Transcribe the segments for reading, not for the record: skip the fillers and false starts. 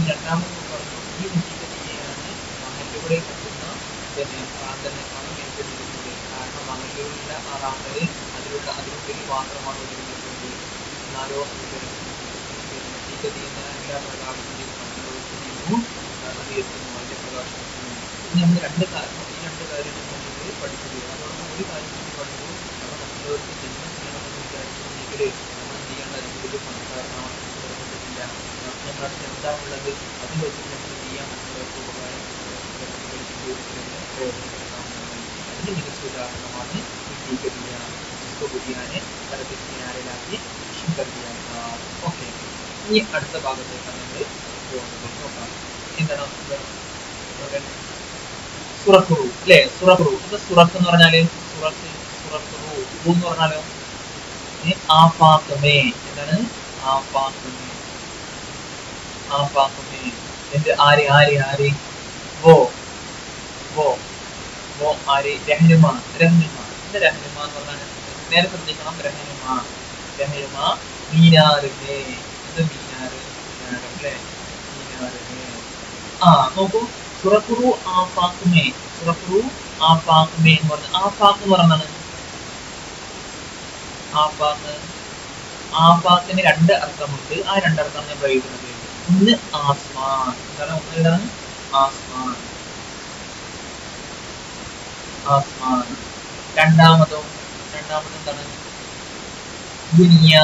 രണ്ടാമത് പറഞ്ഞു ഈ നതീജയാണ് മഹല്ലുകളിൽ കിട്ടുന്ന പ്രാന്തനേക്കാളും ഏറ്റെടുക്കുന്നത്. കാരണം മഹല്ലുകളിലുള്ള ആ റാന്തല് അതിനുള്ളിൽ മാത്രമാണ് ഒതുങ്ങുന്നത്. എന്നാലോ നതീജ എല്ലാ പ്രകാശത്തിന്റെയും പ്രതിരോധത്തിനും അത് എത്തുന്നു, അതിന്റെ പ്രകാശം എത്തുന്നു. ഇത് നമ്മൾ ഈ രണ്ട് കാര്യങ്ങൾ നമ്മൾ പഠിച്ചത്. അതോടൊപ്പം ഒരു കാര്യം കൂടി പഠിച്ചു. നമ്മൾ മറ്റുള്ളവർക്ക് ജന്മ ചെയ്യണമെന്ന് വിചാരിക്കുന്നുണ്ടെങ്കിൽ നമ്മൾ എന്ത് ചെയ്യേണ്ടത്? കൂടുതൽ പണക്കാരനാവാൻ നിർബന്ധമില്ല. നമ്മുടെ അടുത്ത് എന്താണുള്ളത് അതിൽ വെച്ചിട്ട് നമ്മൾ എന്ത് ചെയ്യാൻ മറ്റുള്ളവർക്ക് പ്രയോജനപ്പെടുത്താവുന്നതാണ്. അതിന് മികച്ച ഉദാഹരണമാണ് ബുദ്ധിയാനെ തലത്തിൽ കിനാരയിലാക്കി ഓക്കെ. ഇനി അടുത്ത ഭാഗത്തേക്കാണ് നമ്മൾ പോകുന്നത്. നോക്കാം എന്താണ് സുറഖുറു അല്ലെ? സുറഖുറു എന്താ സുറഖ് എന്ന് പറഞ്ഞാല്? സുറഖുറു എന്ന് പറഞ്ഞാലോ ആഫാഖമേ. എന്താണ് ആഫാഖമേ? ആഫാഖമേ എന്ത്? ആര് ആര് ആര്? വോ വോ വോ ആര്? രഹ്നുമ. രഹ്നുമ എന്താ രഹ്നുമ എന്ന് പറഞ്ഞാൽ? നേരെ ശ്രദ്ധിക്കണം. രഹ്നുമ മീനാറിനെ. എന്ത് മീനാറ്? മീനാറ് അല്ലെ? മീനാറിനെ. നോക്കൂ, സുറഖുറു ആഫാഖുമേ. സുറഖുറു ആഫാഖുമേ എന്ന് പറഞ്ഞ ആഫാഖ് എന്ന് പറഞ്ഞാണ് ആഫാഖിന് രണ്ട് അർത്ഥമുണ്ട്. ആ രണ്ടർത്ഥമാണ് ഞാൻ പ്രയോഗിക്കുന്നത്. ഒന്ന് ആസ്മാൻ. എന്താണ്? ഒന്നിലാണ് ആസ്മാൻ. രണ്ടാമതോ എന്താണ്? ദുനിയ.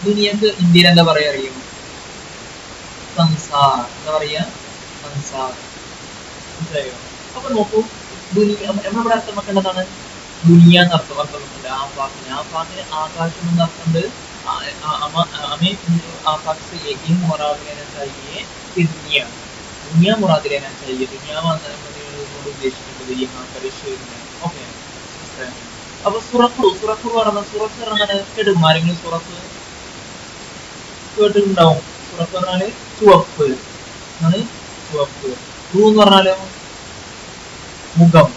ദുനിയക്ക് ഇന്ത്യയിൽ എന്താ പറയാ അറിയോ? സംസാർ. എന്താ പറയാ? സംസാർ. മനസ്സിലായോ? അപ്പൊ നോക്കൂ, നമ്മളിവിടെ അർത്ഥമാക്കേണ്ടതാണ് ദുനിയ എന്ന് അർത്ഥമുണ്ട്. ആഫാഖിന് ആകാശം എന്ന് അർത്ഥമുണ്ട്. दुनिया मुराद लेना चाहिए. दुनिया ഉദ്ദേശിക്കുന്നത് ഈ പരിശോധന. ഓക്കെ. അപ്പൊ സുറഖു പറഞ്ഞ സുറഖ് പറഞ്ഞാൽ കേട്ടിട്ടുണ്ടോ ആരെങ്കിലും? സുറഖ് കേട്ടിട്ടുണ്ടാവും. സുറഖ് പറഞ്ഞാല് ചുവപ്പ്. ചുവപ്പ്. എന്ന് പറഞ്ഞാലോ മുഖം.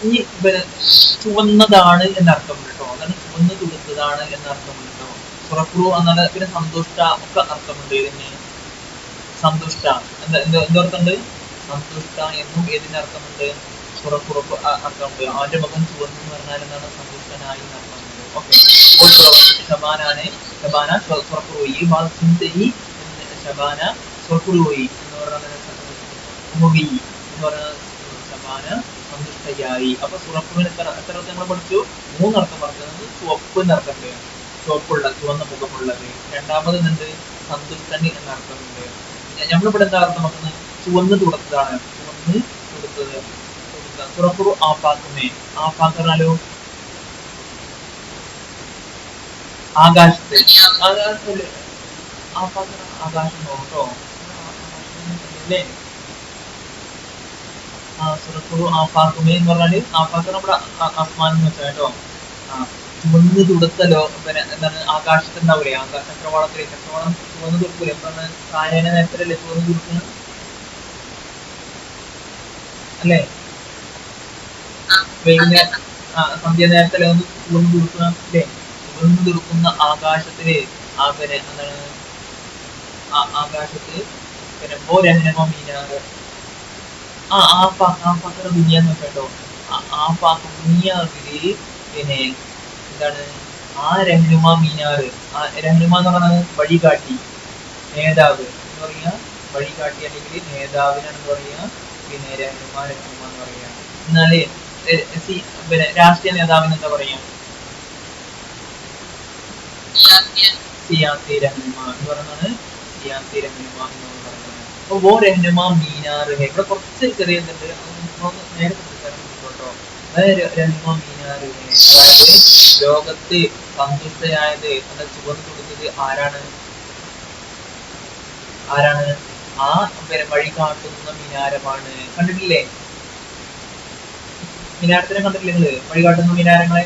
ഈ ചുവന്നതാണ് എന്നർത്ഥമുണ്ട് കേട്ടോ. അതാണ് ചുവന്ന് തുടുത്തതാണ് എന്നർത്ഥമുണ്ട് കേട്ടോ. സുറഖു എന്നാൽ പിന്നെ സന്തുഷ്ട ഒക്കെ അർത്ഥമുണ്ട്. ഇതിന് സന്തുഷ്ട എന്തർത്ഥമുണ്ട്? സന്തുഷ്ട എന്നും ഏതിന്റെ അർത്ഥമുണ്ട്? സുറഖുറപ്പ് അർത്ഥമുണ്ട്. അവന്റെ മുഖം ചുവന്നു എന്ന് പറഞ്ഞാൽ എന്താണ്? സന്തുഷ്ടനായി എന്നർത്ഥമുണ്ട്. ഓക്കെ. ഷബാന സുറഖുറുയി ഷബാന സുറഖുറുയി എന്ന് പറയുന്നത് ഷബാന സന്തുഷ്ടയായി. അപ്പൊ സുറഖുവിന് എത്ര അർത്ഥം നമ്മൾ പഠിച്ചു? 3 അർത്ഥം പറഞ്ഞത്. ചുവപ്പ് എന്നർത്ഥമുണ്ട്, ചുവന്ന മുഖമുള്ളത്. രണ്ടാമത് എന്ത്? സന്തുഷ്ടന് എന്ന അർത്ഥമുണ്ട്. നമ്മളിവിടെ എന്താ അർത്ഥമാക്കുന്നത്? ചുവന്ന് തുടുത്തതാണ്. ചുവന്ന് തുടുത്തത്. സുറഖുറു ആഫാഖുമേ. ആഫാഖ് പറഞ്ഞാലോ ആകാശത്ത്. ആകാശം നോട്ടോ അല്ലേ? സുറഖുറു ആഫാഖുമേ എന്ന് പറഞ്ഞാല് ആഫാഖ് നമ്മുടെ ആസ്മാൻ എന്ന് വെച്ചാൽ കേട്ടോ. ചുവന്ന് തുടുത്തലോ പിന്നെ എന്താണ്? ആകാശത്തുണ്ടാവൂലേ? ചക്രവാളം ചുവന്ന് തുടുക്കൂലേ? എന്താണ്? കായന നേരത്തിലല്ലേ ചുവന്ന് തുടുക്കുന്നത് അല്ലേ? വൈകുന്നേരം സന്ധ്യ നേരത്തിലെ ഒന്ന് ചുവന്ന് തുടുക്കുക അല്ലേ? ചുവന്ന് തുടുക്കുന്ന ആകാശത്തില് പിന്നെ എന്താണ്? ആകാശത്ത് പിന്നെ രഹ്നമ മീനാറ്. ആഫാഖിന്റെ ദുനിയാന്ന് വെച്ചാട്ടോ. ആഫാഖ് ദുനിയാവില് പിന്നെ എന്താണ്? രഹ്നുമ മീനാറ്. രഹ്നുമ എന്ന് പറയുന്നത് വഴികാട്ടി, നേതാവ് എന്ന് പറയാ. വഴികാട്ടി അല്ലെങ്കിൽ നേതാവിനാണ് പറയാ. പിന്നെ രഹ്നുമ എന്ന് പറയാ. എന്നാല് പിന്നെ രാഷ്ട്രീയ നേതാവിന് എന്താ പറയാ? സിയാസി രഹ്നുമ എന്ന് പറയുന്നത്. സിയാസി രഹ്നുമ എന്ന് പറയുന്നത്. അപ്പൊ രഹ്നുമ മീനാറ്. ഇവിടെ കുറച്ച് ചെറിയ നേരെ കേട്ടോ. രഹ്നുമ മീനാറ്. അതായത് ലോകത്ത് സന്തുഷ്ടയായത് അത് ചുവന്ന് കൊടുത്തത് ആരാണ്? പിന്നെ വഴി കാട്ടുന്ന മിനാരമാണ്. കണ്ടിട്ടില്ലേ? മിനാരത്തിനെ കണ്ടിട്ടില്ലേ നിങ്ങള്? വഴി കാട്ടുന്ന മിനാരങ്ങളെ.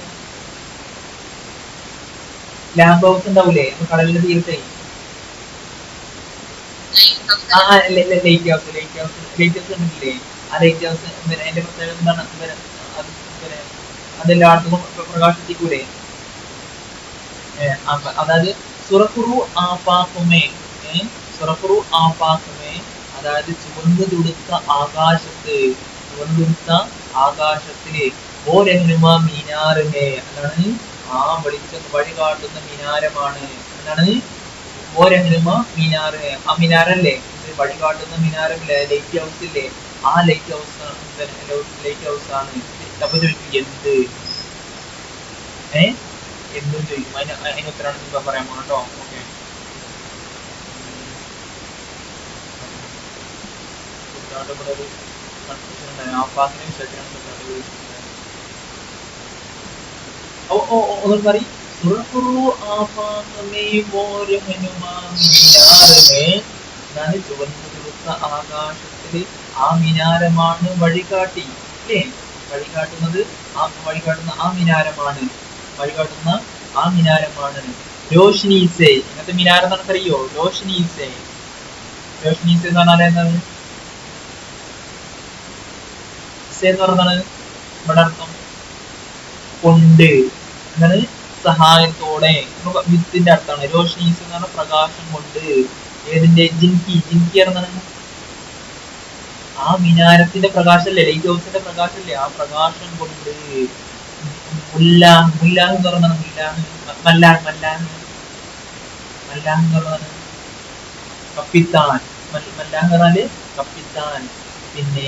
ലാമ്പ് ഹൗസ് ഉണ്ടാവൂലേ കടലിന്റെ തീരത്തെ? ലൈറ്റ് ഹൗസ് കണ്ടിട്ടില്ലേ? ആ ലൈറ്റ് ഹൗസ് പിന്നെ അതിന്റെ പ്രത്യേകത എന്താണ്? അതെല്ലായിടത്തും പ്രകാശിപ്പിക്കൂലേ? അതായത് സുറഖുറു ആഫാഖുമേ, സുറഖുറു ആഫാഖുമേ, അതായത് ചുവന്നു തുടുത്ത ആകാശത്ത്, ചുവന്നു തുടുത്ത ആകാശത്തില് ഓ രഹ്നുമ മീനാറുമേ, എന്താണ് ആ വഴി കാട്ടുന്ന മിനാരമാണ്, എന്താണ് ഓ രഹ്നുമ മീനാറ്, ആ മിനാരല്ലേ വഴി കാട്ടുന്ന മിനാരല്ലേ, ലൈറ്റ് ഹൗസ് ഇല്ലേ, ആ ലൈറ്റ് ഹൗസ് ആണ്. അപ്പൊ ചോദിക്കും എന്ത്, എന്തും ചോദിക്കും. അതിന് ഉത്തരമാണ് നിങ്ങൾ പറയാൻ പോകണം കേട്ടോ. ഓക്കെ, ഇവിടെ ഒരു കൺഫ്യൂഷൻ ഉണ്ടായി. ആഫാക്കിനെ വിഷയത്തിലാണ് ഒന്നും പറയും. എന്നാണ് ചുവന്നു തുടുത്ത ആകാശത്തില് ആ മിനാരമാണ് വഴികാട്ടി, അല്ലേ? വഴികാട്ടുന്നത് വഴികാട്ടുന്ന ആ മിനാരമാണ്, വഴികാട്ടുന്ന ആ മിനാരമാണ്. രോഷ്നീസെ, ഇങ്ങനത്തെ മിനാരം നമുക്കറിയോ? രോഷ്നീസെ, രോഷ്നീസെ എന്ന് പറഞ്ഞാൽ എന്താണ്? എന്ന് പറഞ്ഞാണ് ഇവിടെ അർത്ഥം കൊണ്ട്, എന്താണ് സഹായത്തോടെ, വിത്തിന്റെ അർത്ഥമാണ്. രോഷ്നീസ് എന്ന് പറഞ്ഞാൽ പ്രകാശം കൊണ്ട്. ഏതിന്റെ? ജിൻകി, ജിൻകി പറഞ്ഞാണ് ആ മിനാരത്തിന്റെ പ്രകാശല്ലേ, ലൈറ്റ് ഹൗസിന്റെ പ്രകാശല്ലേ, ആ പ്രകാശം കൊണ്ട്. മുല്ലാഹ്, മുല്ലാഹ് എന്ന് പറഞ്ഞാണ് മുല്ലാഹ്, മല്ലാഹ്, മല്ലാഹ്, മല്ലാഹ് എന്ന് പറഞ്ഞാണ് കപ്പിത്താൻ, മല്ലാഹ് എന്ന് പറഞ്ഞാല് കപ്പിത്താൻ. പിന്നെ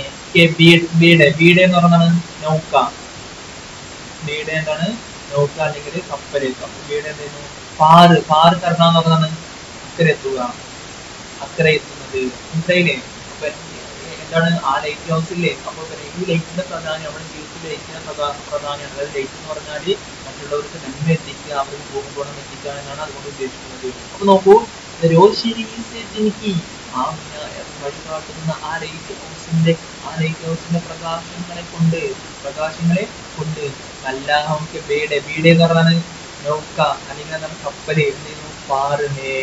ബീഡ എന്ന് പറഞ്ഞാണ് നൗക്ക, ബീഡ എന്താണ് നൗക്ക അല്ലെങ്കിൽ കപ്പല്. ബീഡ എന്തായിരുന്നു? പാറ്, പാറ് കറങ്ങാന്ന് പറഞ്ഞാണ് അക്കരെ എത്തുക, അക്കരെ എത്തുന്നത്. മനസ്സിലായില്ലേ? അപ്പൊ എന്താണ് ആ ലൈറ്റ് ഹൗസ് ഇല്ലേ? അപ്പൊ ഈ ലൈറ്റിന്റെ പ്രധാനം നമ്മുടെ ജീവിതത്തിൽ ലൈറ്റിന്റെ പ്രധാനമാണ്. അതായത് ലൈറ്റ് എന്ന് പറഞ്ഞാല് മറ്റുള്ളവർക്ക് നന്മ എത്തിക്കുക, അവർക്ക് ഗുണം എത്തിക്കുക എന്നാണ് അതുകൊണ്ട് ഉദ്ദേശിക്കുന്നത്. അപ്പൊ നോക്കൂ, ആ വഴികാട്ടുന്ന ആ ലൈറ്റ് ഹൗസിന്റെ പ്രകാശങ്ങളെ കൊണ്ട്, പ്രകാശങ്ങളെ കൊണ്ട് അല്ലാഹുക്ക് ബീഡെ, ബീഡെ എന്ന് പറഞ്ഞാൽ നൗക്ക അല്ലെങ്കിൽ എന്താണ് കപ്പല്, എന്തെയ്യുന്നു? പാറുമേ,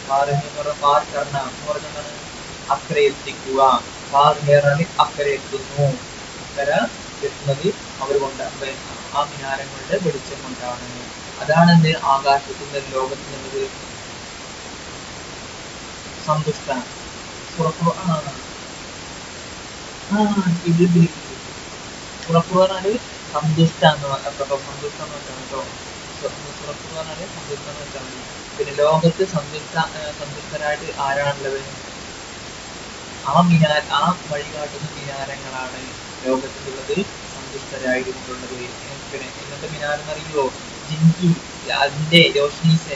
പാറുമേ എന്ന് പറഞ്ഞാൽ പാർ കർണ എന്ന് പറഞ്ഞാൽ അക്കരെ എത്തിക്കുക. പാറുമേറാണ് അക്കരെ എത്തുന്നു, അക്കര എത്തുന്നത് അവർ കൊണ്ട്, ആ മിനാരങ്ങളുടെ വെളിച്ചം കൊണ്ടാണ്. അതാണ് എന്ത്? ആകാശത്തിന്റെ ലോകത്തിനുള്ളത് സന്തുഷ്ടാണ്. സുറപ്പുറാനാല് സന്തുഷ്ടാന്ന് കേട്ടോ, സന്തുഷ്ടം എന്ന് വെച്ചാണ് കേട്ടോ. സുറപ്പുറാനാല് സന്തുഷ്ടം എന്ന് വെച്ചാൽ മതി. പിന്നെ ലോകത്ത് സന്തുഷ്ടരായിട്ട് ആരാണുള്ളത്? ആ വഴികാട്ടുന്ന മിനാരങ്ങളാണ് ലോകത്തിലുള്ളത് സന്തുഷ്ടരായിട്ടുള്ളത്. പിന്നെ ഇന്നത്തെ മിനാരം അറിയുമോ? ജിൻകി, അതിന്റെ രോഷ്നീസ്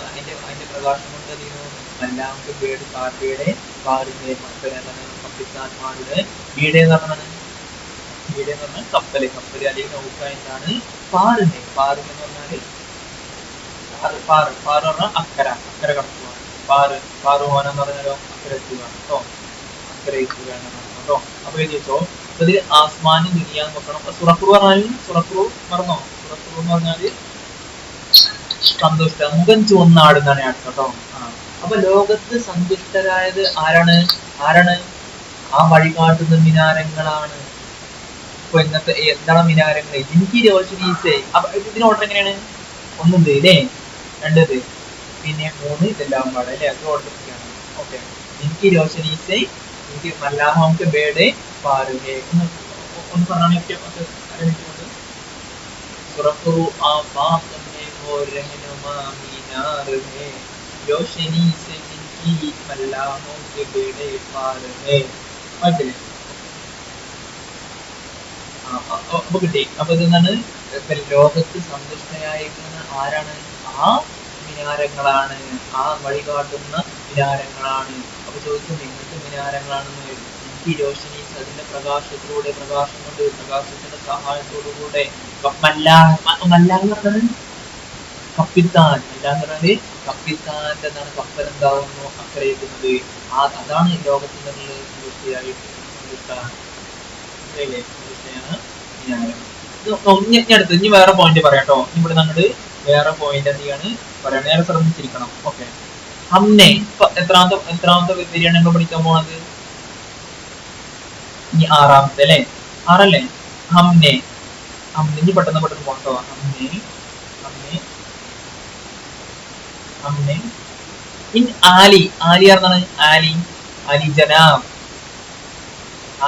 അതിന്റെ പ്രകാശം കൊണ്ട് അറിയുന്നു രണ്ടാമത്തെ ബേഡ് കാർബയുടെ കാറിന്റെ കപ്പിത്താന്മാരുടെ വീട് എന്ന് പറഞ്ഞാണ്, വീട് എന്ന് പറഞ്ഞാൽ കപ്പല്, കപ്പല് അല്ലെങ്കിൽ നൗക്ക എന്താണ്? പാറിനെ, പാറിന് എന്ന് പറഞ്ഞാല് പാറ്, പാറ് പറഞ്ഞാൽ അക്കര, അക്കര കടക്കുക. പാറുവാനെന്ന് പറഞ്ഞാലോ അക്കര എത്തുക കേട്ടോ, അക്കര എത്തുക എന്നാണ് കേട്ടോ. അപ്പൊ എഴുതി വെച്ചോ. അപ്പൊ ഇതിൽ ആസ്മാനും ദുനിയാന്ന് നോക്കണം. അപ്പൊ സുറഖുറു പറഞ്ഞാല്, സുറഖുറു മറന്നോ? സുറഖുറു എന്ന് പറഞ്ഞാല് സന്തുഷ്ട, മുഖം ചുവന്നാടുന്നാണ് അർത്ഥം കേട്ടോ. അപ്പൊ ലോകത്ത് സന്തുഷ്ടരായത് ആരാണ്? ആരാണ്? ആ വഴികാട്ടുന്ന മിനാരങ്ങളാണ്. ഇപ്പൊ ഇന്നത്തെ എന്താണ് മിനാരങ്ങൾ? ജിൻകി രോഷ്നീസെ. അപ്പൊ ഇതിന് ഓർഡർ എങ്ങനെയാണ്? ഒന്നത് ഇല്ലേ, രണ്ടത്, പിന്നെ മൂന്ന്, ഇതെല്ലാം പാടെ അല്ലെ, അത് ഓർഡർ ഒക്കെയാണ്. ഓക്കെ, ജിൻകി രോഷ്നീസെ, എനിക്ക് മല്ലാഹോക്ക് ബേഡെ പാറുകെ ഒന്ന് പറഞ്ഞാൽ സുറഖുറു ആഫാഖ് वो रहनुमा मीनार है रोशनी से जिनकी मल्लाहों के बेड़े पार है. മനസ്സിലെ? അപ്പൊ കിട്ടി. അപ്പൊ ഇതെന്താണ്? ലോകത്ത് സന്തുഷ്ടയായിരിക്കുന്ന ആരാണ്? ആ മിനാരങ്ങളാണ്, ആ വഴികാട്ടുന്ന മിനാരങ്ങളാണ്. അപ്പൊ ചോദിക്കും നിങ്ങൾക്ക് മിനാരങ്ങളാണെന്ന്. എനിക്ക് രോഷനീസ് അതിന്റെ പ്രകാശത്തിലൂടെ, പ്രകാശം കൊണ്ട്, പ്രകാശത്തിന്റെ സഹായത്തോടുകൂടെ മല്ലാന്ന് പറഞ്ഞത് കപ്പിത്താൻ, അല്ലാന്ന് പറഞ്ഞാല് കപ്പിത്താന്റെ എന്താണ് കപ്പൽ എന്താവുന്നു അക്കരെ എത്തുന്നത്. അതാണ് ലോകത്തിന്റെ സന്തുഷ്ടയായിട്ട് സന്തുഷ്ടാണ്. അടുത്ത് ഇനി വേറെ പോയിന്റ് പറയാട്ടോ. ഇവിടെ നമ്മള് വേറെ പോയിന്റ് എന്താണ് പറയാം, നേരെ ശ്രദ്ധിച്ചിരിക്കണം. ഓക്കെ, ഹംനെ ഇപ്പൊ എത്രാമത്തെ വരിയാണ് നമ്മൾ പഠിക്കാൻ പോണത്? ഇനി ആറാമത്തെ അല്ലെ, ആറല്ലേ? ഹംനെ, ഹംനെ ഇനി പെട്ടെന്ന് പോട്ടോ. ഹംനെ, ഹംനെ, हमने इन ആലി ആലി പറഞ്ഞാണ് ആലി ആലി ജനാബ്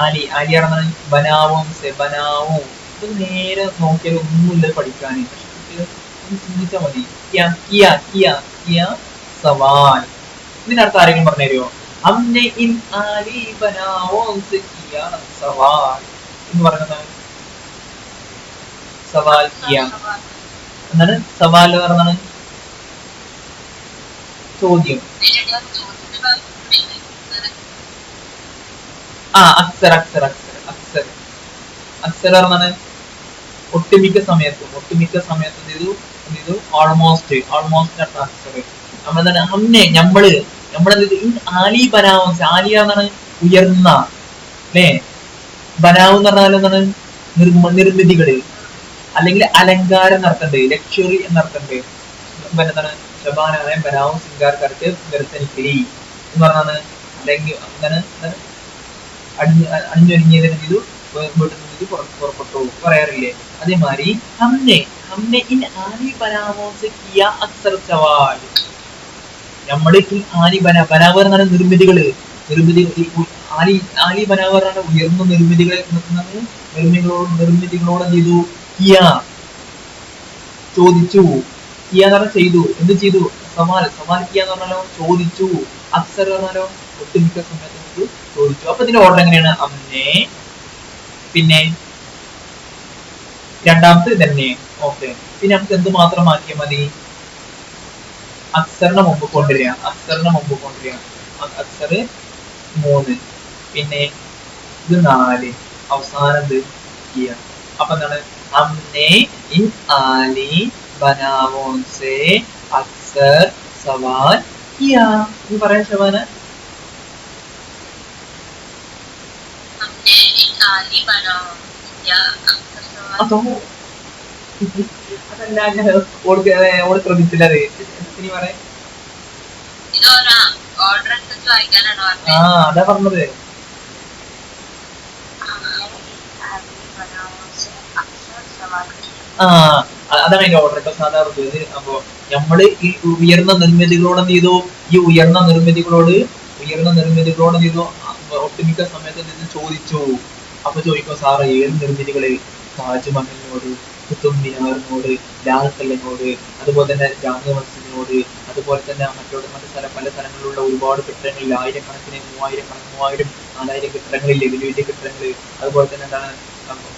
ആലി ആലി പറഞ്ഞാണ് ബനാവും സെ ബനാവും. ഇത് നേരെ നോക്കിയാൽ ഒന്നുമില്ല പഠിക്കാൻ, പക്ഷെ കുട്ടികൾ ഒന്ന് ചിന്തിച്ചാൽ മതി. കിയ കിയ കിയ കിയ സവാൽ. ഇതിനടുത്ത് ആരെങ്കിലും പറഞ്ഞു തരുമോ? हमने इन आली बनाओं से किया सवाल എന്ന് പറഞ്ഞതാണ്. സവാൽ കിയ എന്താണ്? സവാൽ പറഞ്ഞാണ് ചോദ്യം. അക്സർ അക്സർ അക്സർ അക്സർ അക്സർ പറഞ്ഞാണ് ഒട്ടുമിക്ക സമയത്തും ഇത് ഓൾമോസ്റ്റ് അടുത്ത അക്സർ. നമ്മളെന്താണ്? ഹംനെ നമ്മളെന്ത് ആലി ബനാവും. ആലി എന്നാണ് ഉയർന്ന, അല്ലേ? ബനാവ് എന്ന് പറഞ്ഞാൽ എന്താണ്? നിർമ്മിതികള് അല്ലെങ്കിൽ അലങ്കാരം എന്നർത്ഥണ്ട്, ലക്ഷറി എന്നർത്ഥണ്ട്. എന്താണ്? ശബാനായ ബനാവും സിംഗാർക്കാർക്ക് വെറുത്തനിക്കലി എന്ന് പറഞ്ഞാണ്. അല്ലെങ്കിൽ എന്താണ് അണിഞ്ഞൊരുങ്ങിയതിന് ഇത് വീട്ടിൽ നിന്ന് പുറപ്പെട്ടു പറയാറില്ലേ? അതേമാതിരി हमने इन आली बनावों से किया अक्सर सवाल. നമ്മൾ ആലി ബനാവ് പറഞ്ഞാൽ നിർമ്മിതികള്, ആലി ബനാവ് പറഞ്ഞാൽ ഉയർന്ന നിർമ്മിതികളെ നിർമ്മിതികളോട് എന്ത് ചെയ്തു? കിയ ചോദിച്ചു. കിയ എന്ന് പറഞ്ഞാൽ ചെയ്തു. എന്ത് ചെയ്തു? സവാൽ കിയ എന്ന് പറഞ്ഞാലോ ചോദിച്ചു. അക്സർ പറഞ്ഞാലോ ഒട്ടുമിക്ക സമയത്ത് ചോദിച്ചു. അപ്പൊ ഇതിന്റെ ഓർഡർ എങ്ങനെയാണ്? അമ്മേ, പിന്നെ രണ്ടാമത്തെ തന്നെ. ഓക്കെ, പിന്നെ നമുക്ക് എന്ത് മാത്രം ആക്കിയാൽ മതി? അക്സറിനെ മുമ്പ് കൊണ്ടുവരിക. അക്സർ 3, പിന്നെ ഇത് 4, അവസാനം ഇത് കിയ. അപ്പൊ എന്താണ്? हमने इन आली बनावों से अक्सर सवाल किया എന്ന് പറയാൻ ശബാന. അതല്ല, ഓള് ശ്രദ്ധിച്ചില്ല. ഇനി പറയാം. അതാ പറഞ്ഞത്. അതാണ് അതിന്റെ ഓർഡർ കേട്ടോ. സാധാരണ ഇത് അപ്പോ നമ്മള് ഈ ഉയർന്ന നിർമ്മിതികളോട് എന്ത് ചെയ്തു? ഈ ഉയർന്ന നിർമ്മിതികളോട് എന്ത് ചെയ്തു? ഒട്ടുമിക്ക സമയത്ത് ഇത് ചോദിച്ചു. അപ്പൊ ചോദിക്കും, സാറ് ഏത് നിർമ്മിതികള്? താജ്മഹലിനോട്, കുത്തുബ് മിനാറിനോട്, ലാൽ കല്ലിനോട്, അതുപോലെ തന്നെ ജാമിഅ മസ്ജിദിനോട്, അതുപോലെ തന്നെ പല സ്ഥലങ്ങളിലുള്ള ഒരുപാട് കെട്ടിടങ്ങളിൽ, ആയിരക്കണക്കിന് 3000 4000 കെട്ടിടങ്ങളില്ലേ, വലിയ കെട്ടിടങ്ങള്. അതുപോലെ തന്നെ എന്താണ്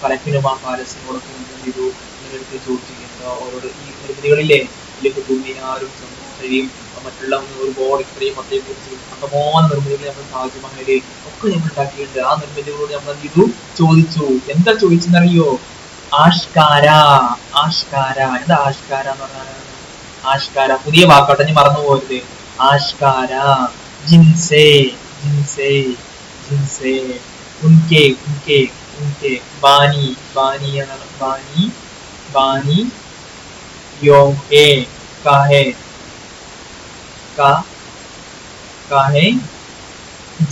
ഫലക്കിനുമാ പാലസിനോടൊക്കെ എന്ത് ചെയ്തു? ഇവരെടുത്ത് ചോദിച്ചിട്ടുണ്ടോ അവരോട്? ഈ നിർമ്മിതികളില്ലേ, ഇതിൽ കുത്തുബ് മിനാറും സമൂസയും മറ്റുള്ള ഒരുപാട് ഇത്രയും അന്തമോഹൻ നിർമ്മിതികൾ, നമ്മൾ താജ്മഹല് ഒക്കെ നമ്മൾ ഉണ്ടാക്കിയിട്ടുണ്ട്. ആ നിർമ്മിതികളോട് നമ്മൾ എന്ത് ചെയ്തു? ചോദിച്ചു. എന്താ ചോദിച്ചെന്നറിയോ? ആഷ്കാര. എന്താ ആഷ്കാര എന്ന് പറഞ്ഞാൽ? ആഷ്കാര പുതിയ വാക്കോട്ടെ, ഞാൻ മറന്നു പോകരുത്. ആഷ്കാര. ജിൻസേ ഉൻകെ ബാനി എന്നാണ്. ബാനി യോക്കെ കാഹെ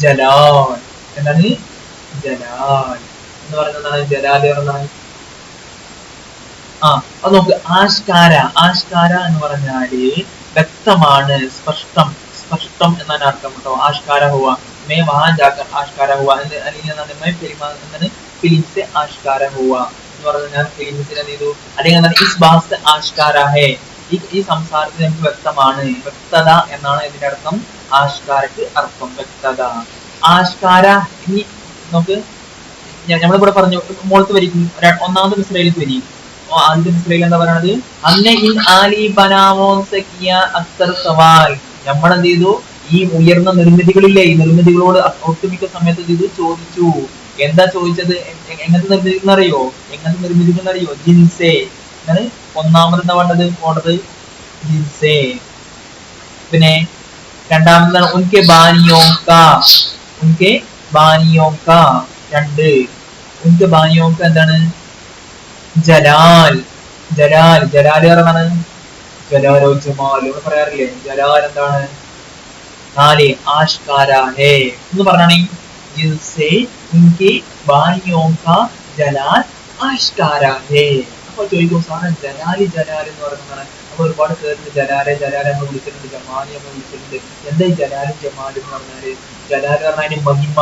ജലാൽ. എന്താണ് ജലാൽ എന്ന് പറയുന്നത്? ജലാൽ പറഞ്ഞാൽ അത് നോക്ക്. ആഷ്കാര എന്ന് പറഞ്ഞാല് വ്യക്തമാണ്, സ്പഷ്ടം എന്നാണ് അർത്ഥം കേട്ടോ. ആഷ്കാര ഹുവ മേ വഹാൻ ജാക്കർ ആഷ്കാര ഹുവ അല്ലെങ്കിൽ എന്താണ് ഫിലിം സെ ആഷ്കാര ഹുവ എന്ന് പറഞ്ഞാൽ ഞാൻ ഫിലിംസിൽ എന്ത് ചെയ്തു? അല്ലെങ്കിൽ എന്താണ് ഇസ് ബാസ് ആഷ്കാര ഹേ, ഈ സംസാരത്തിൽ നമുക്ക് വ്യക്തമാണ്, വ്യക്തത എന്നാണ് ഇതിന്റെ അർത്ഥം. ആഷ്കാരക്ക് അർത്ഥം വ്യക്തത. ആഷ്കാര. ഇനി നമുക്ക് നമ്മളിവിടെ പറഞ്ഞു മോളത്ത് വരിക്കും. ഒന്നാമത്തെ മിസ്രയിലേക്ക് വരി. ആദ്യത്തെ മിസ്രയിൽ എന്താ പറയണത്? അന്നെ ഇൻ ആലി ബനാവോൻ സെ കിയ അക്സർ സവാൽ. നമ്മളെന്ത് ചെയ്തു? ഈ ഉയർന്ന നിർമ്മിതികളില്ലേ, ഈ നിർമ്മിതികളോട് ഒട്ടുമിക്ക സമയത്ത് ഇത് ചോദിച്ചു. എന്താ ചോദിച്ചത്? എങ്ങനത്തെ നിർമ്മിതികൾ അറിയോ? ജിൻസേ. അങ്ങനെ ഒന്നാമത് എന്താ വേണ്ടത്? ഓർഡർ ജിൻസേ. പിന്നെ രണ്ടാമതാണ് ഉൻകെ ബാനിയോങ്ക. 2. ഉൻകെ ബാനിയോങ്ക എന്താണ്? ജലാൽ പറഞ്ഞാണ് ജലാലോ ജമാലോ എന്ന് പറയാറില്ലേ? ജലാൽ എന്താണ്? 4 ആഷ്കാര ഹേ എന്ന് പറഞ്ഞാണ്. ജിൻസേ ഉൻകെ ബാനിയോങ്ക ജലാൽ ആഷ്കാര ഹേ. അപ്പൊ അപ്പൊ ചോദിക്കും സാറേ ജലാലി ജലാൽ എന്ന് പറയുന്നതാണ്. അപ്പൊ ഒരുപാട് പേർക്ക് ജലാലെ ജലാലെ നമ്മൾ വിളിച്ചിട്ടുണ്ട്, ജമാലി നമ്മൾ വിളിച്ചിട്ടുണ്ട്. എന്താ ഈ ജലാലും ജമാലും എന്ന് പറഞ്ഞാല്? ജലാൽ പറഞ്ഞാൽ അതിന്റെ മഹിമ,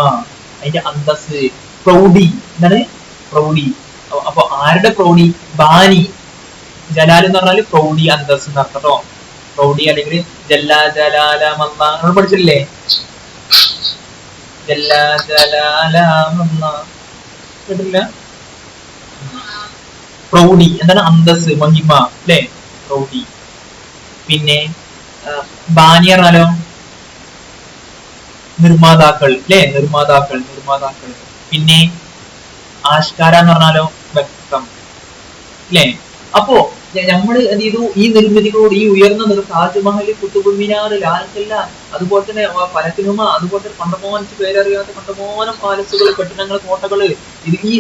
അതിന്റെ അന്തസ്, പ്രൗഢി. എന്താണ് പ്രൗഢി? അപ്പൊ ആരുടെ പ്രൗഢി? ബാനി. ജലാൽ എന്ന് പറഞ്ഞാല് പ്രൗഢി, അന്തസ് എന്നർത്ഥം കേട്ടോ. പ്രൗഢി അല്ലെങ്കിൽ ജല്ലാ ജലാല മന്ന നമ്മൾ പഠിച്ചിട്ടില്ലേ? ജല്ലാ ജലാല മന്ന കേട്ടില്ല? പ്രൗഢി എന്താണ്? അന്തസ്, മഹിമ അല്ലെ? പ്രൗഢി. പിന്നെ ബാനി പറഞ്ഞാലോ നിർമ്മാതാക്കൾ അല്ലെ? നിർമ്മാതാക്കൾ. പിന്നെ ആഷ്കാര എന്ന് പറഞ്ഞാലോ വ്യക്തം അല്ലെ? അപ്പോ നമ്മള് എന്ത് ചെയ്തു? ഈ നിർമ്മിതികളോട്, ഈ ഉയർന്ന താജ്മഹൽ, കുത്തുബ് മിനാർ, ലാൽക്കില്ല, അതുപോലെ തന്നെ ഫലത്തിനുമ, അതുപോലെ തന്നെ കണ്ടമാനം പേരറിയാത്ത കണ്ടമാനം പാലസുകൾ, കെട്ടിടങ്ങൾ, കോട്ടകള്, ഈ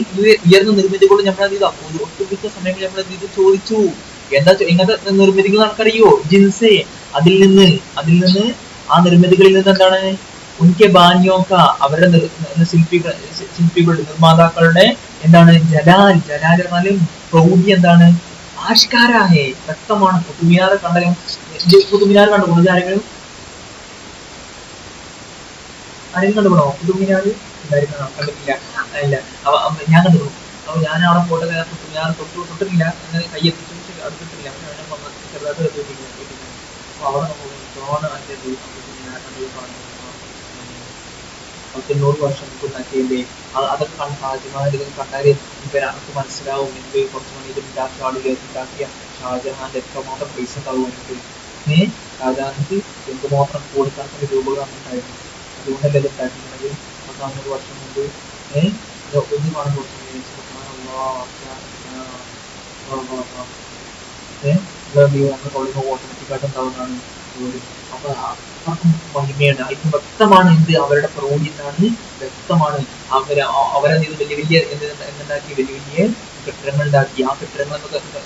ഉയർന്ന നിർമ്മിതികളോട് നമ്മൾ എന്ത് ചെയ്തു? ഒട്ടുമിക്ക സമയങ്ങളിൽ നമ്മൾ എന്ത് ചെയ്തു? ചോദിച്ചു. എന്താ ഇങ്ങനത്തെ നിർമ്മിതികൾ നമുക്കറിയോ? ജിൻസെ അതിൽ നിന്ന് ആ നിർമ്മിതികളിൽ നിന്ന് എന്താണ്? ഉൻകെ ബാനിയോക്ക അവരുടെ ശില്പികൾ നിർമ്മാതാക്കളുടെ എന്താണ്? ജലാൽ പറഞ്ഞാലും പ്രൗഢി എന്താണ്? ആഷ്കാരാഹേ വ്യക്തമാണ്. കുത്തുമിനാർ കണ്ടാലും, കുത്തുമിനാർ കണ്ടു ആരെങ്കിലും കണ്ടുപോണോ? കുത്തുമിനാർ കണ്ടിട്ടില്ല? അല്ല, ഞാൻ കണ്ടു. അപ്പൊ ഞാൻ അവിടെ പോയിട്ട് കുത്തുമിനാർ തൊട്ടിട്ടില്ല, അങ്ങനെ കൈയെത്തിച്ചു, പക്ഷെ അടുത്തിട്ടില്ല. ചെറുതായിട്ട് എത്തിയിട്ടില്ല. അപ്പൊ അവിടെ കുത്തുമിനാർ 100 വർഷം മുമ്പ് ഉണ്ടാക്കിയതിന്റെ അതൊക്കെ താജ്മഹൽ കണ്ടാല് നമുക്ക് മനസ്സിലാവും എന്ത് കുറച്ച് മണി ഇത് ഉണ്ടാക്കിയ ആളുകൾ, ഉണ്ടാക്കിയ ഷാജഹാന്റെ എത്രമാത്രം പൈസ ഉണ്ടാവും എനിക്ക്. ഷാജഹാനിക്ക് എന്തുമാത്രം കോടിക്കണക്കിന് രൂപകൾ ഉണ്ടായിരുന്നു. അതുകൊണ്ടല്ലേ ഇത് ഉണ്ടാക്കിയിട്ടുള്ളത് 100 വർഷം മുമ്പ്. ഒന്ന് കാണുമ്പോൾ ഓട്ടോമാറ്റിക് ആയിട്ട് ഉണ്ടാവുന്നതാണ് ജോലി. അപ്പൊ മഹിമയാണ്, അതിന് വ്യക്തമാണ് എന്ത്? അവരുടെ പ്രൗഢി എന്താണ്? വ്യക്തമാണ്. അവരെന്ത് ചെയ്തു? വലിയ വലിയ എന്തുണ്ടാക്കി? വലിയ വലിയ കെട്ടിടങ്ങൾ ഉണ്ടാക്കി. ആ കെട്ടിടങ്ങൾ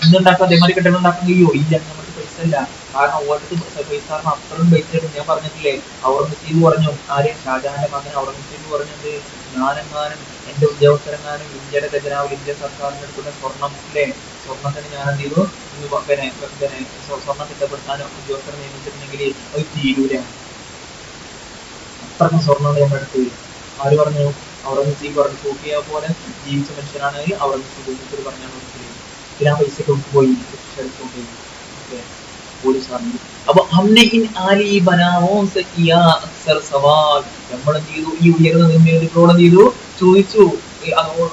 ഇന്നുണ്ടാക്കാൻ അതേമാതിരി കെട്ടിടങ്ങൾ ഉണ്ടാക്കാൻ കഴിയോ? ഇല്ല, നമുക്ക് പൈസ ഇല്ല. കാരണം ഓരോരുത്തർ പൈസ കാരണം അത്രയും പൈസ എടുക്കും. ഞാൻ പറഞ്ഞിട്ടില്ലേ, ഔറംഗസീബ് പറഞ്ഞു, ആരെയും ഷാജഹാന്റെ മകൻ ഔറംഗസീബ് പറഞ്ഞത്, ഞാനെങ്ങാനും എന്റെ ഉദ്യോഗസ്ഥരെങ്ങാനും ഇന്ത്യയുടെ ഖജനാവിൽ, ഇന്ത്യൻ സർക്കാരിന്റെ അടുത്തുള്ള സ്വർണം അല്ലേ, സ്വർണത്തിന് ഞാൻ എന്ത് ചെയ്തു? സ്വർണം തിട്ടപ്പെടുത്താനോ ഉദ്യോഗസ്ഥരെ നിയമിച്ചിട്ടുണ്ടെങ്കിൽ അത് തീരൂല. അത്രക്കും സ്വർണ്ണം നമ്മുടെ അടുത്ത്. ആര് പറഞ്ഞു? ഔറംഗസീബ് പറഞ്ഞു. സൂഫിയ പോലെ ജീവിച്ച മനുഷ്യനാണ് ഔറംഗസീബ് പറഞ്ഞാണ് പിന്നെ ആ പൈസ കൊണ്ടുപോയി എടുത്തുകൊണ്ടുപോയി. ഓക്കെ, പോലീസ് പറഞ്ഞു. അപ്പൊ ഹംനെ ഇൻ ആലി ബനാവോ സെ കിയാ അക്സർ സവാൽ, നമ്മൾ എന്ത് ചെയ്തു? ഈ ഉയർന്ന നിർമ്മിതികളോട് എന്ത് ചെയ്തു? ചോദിച്ചു.